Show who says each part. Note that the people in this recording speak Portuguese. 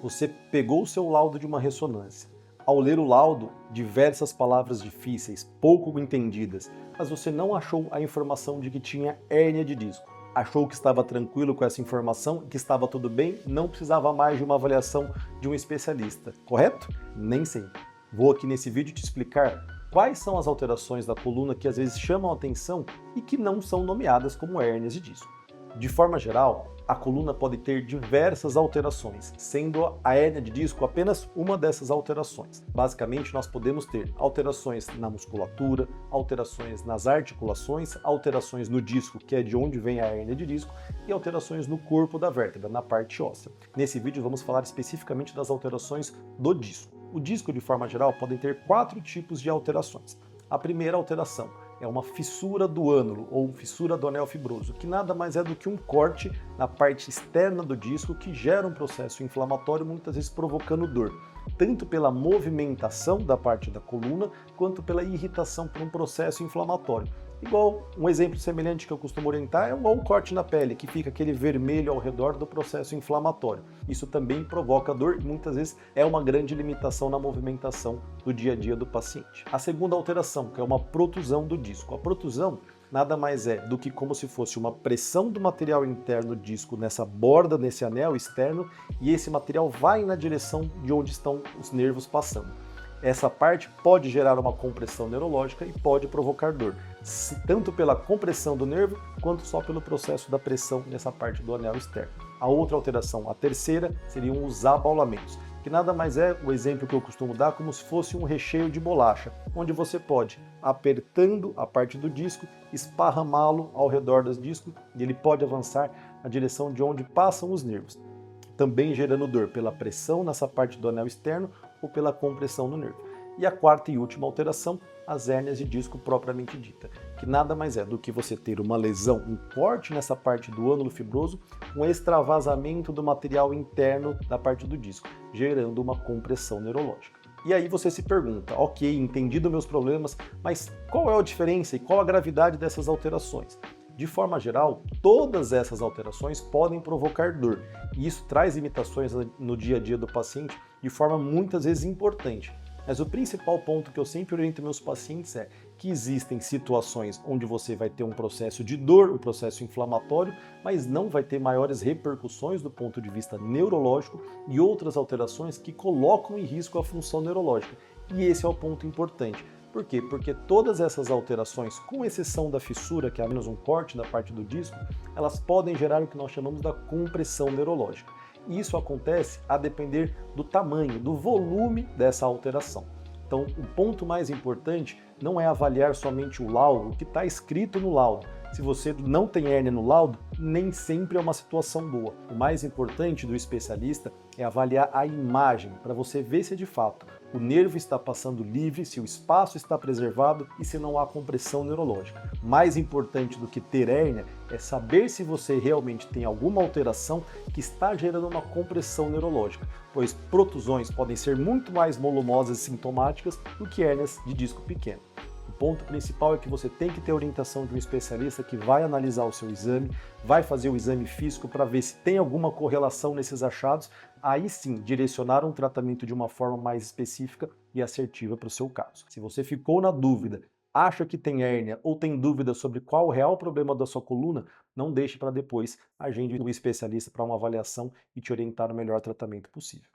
Speaker 1: Você pegou o seu laudo de uma ressonância. Ao ler o laudo, diversas palavras difíceis, pouco entendidas, mas você não achou a informação de que tinha hérnia de disco. Achou que estava tranquilo com essa informação, que estava tudo bem, não precisava mais de uma avaliação de um especialista, correto? Nem sempre. Vou aqui nesse vídeo te explicar quais são as alterações da coluna que às vezes chamam a atenção e que não são nomeadas como hérnias de disco. De forma geral, a coluna pode ter diversas alterações, sendo a hérnia de disco apenas uma dessas alterações. Basicamente, nós podemos ter alterações na musculatura, alterações nas articulações, alterações no disco, que é de onde vem a hérnia de disco, e alterações no corpo da vértebra, na parte óssea. Nesse vídeo vamos falar especificamente das alterações do disco. O disco, de forma geral, pode ter 4 tipos de alterações. A primeira alteração é uma fissura do ânulo ou fissura do anel fibroso, que nada mais é do que um corte na parte externa do disco que gera um processo inflamatório, muitas vezes provocando dor, tanto pela movimentação da parte da coluna, quanto pela irritação por um processo inflamatório. Igual um exemplo semelhante que eu costumo orientar é igual um corte na pele, que fica aquele vermelho ao redor do processo inflamatório. Isso também provoca dor e muitas vezes é uma grande limitação na movimentação do dia a dia do paciente. A segunda alteração, que é uma protusão do disco. A protusão nada mais é do que como se fosse uma pressão do material interno do disco nessa borda, nesse anel externo, e esse material vai na direção de onde estão os nervos passando. Essa parte pode gerar uma compressão neurológica e pode provocar dor, tanto pela compressão do nervo, quanto só pelo processo da pressão nessa parte do anel externo. A outra alteração, a terceira, seriam os abaulamentos, que nada mais é o exemplo que eu costumo dar como se fosse um recheio de bolacha, onde você pode, apertando a parte do disco, esparramá-lo ao redor do disco e ele pode avançar na direção de onde passam os nervos, também gerando dor pela pressão nessa parte do anel externo ou pela compressão no nervo. E a quarta e última alteração, as hérnias de disco propriamente dita, que nada mais é do que você ter uma lesão, um corte nessa parte do ânulo fibroso, um extravasamento do material interno da parte do disco, gerando uma compressão neurológica. E aí você se pergunta, ok, entendido meus problemas, mas qual é a diferença e qual a gravidade dessas alterações? De forma geral, todas essas alterações podem provocar dor, e isso traz limitações no dia a dia do paciente de forma muitas vezes importante. Mas o principal ponto que eu sempre oriento meus pacientes é que existem situações onde você vai ter um processo de dor, um processo inflamatório, mas não vai ter maiores repercussões do ponto de vista neurológico e outras alterações que colocam em risco a função neurológica. E esse é o ponto importante. Por quê? Porque todas essas alterações, com exceção da fissura, que é apenas um corte na parte do disco, elas podem gerar o que nós chamamos da compressão neurológica. E isso acontece a depender do tamanho, do volume dessa alteração. Então, o ponto mais importante não é avaliar somente o laudo, o que está escrito no laudo. Se você não tem hérnia no laudo, nem sempre é uma situação boa. O mais importante do especialista é avaliar a imagem, para você ver se de fato o nervo está passando livre, se o espaço está preservado e se não há compressão neurológica. Mais importante do que ter hérnia é saber se você realmente tem alguma alteração que está gerando uma compressão neurológica, pois protusões podem ser muito mais volumosas e sintomáticas do que hérnias de disco pequeno. O ponto principal é que você tem que ter a orientação de um especialista que vai analisar o seu exame, vai fazer o exame físico para ver se tem alguma correlação nesses achados, aí sim direcionar um tratamento de uma forma mais específica e assertiva para o seu caso. Se você ficou na dúvida, acha que tem hérnia ou tem dúvida sobre qual o real problema da sua coluna, não deixe para depois, agende um especialista para uma avaliação e te orientar no melhor tratamento possível.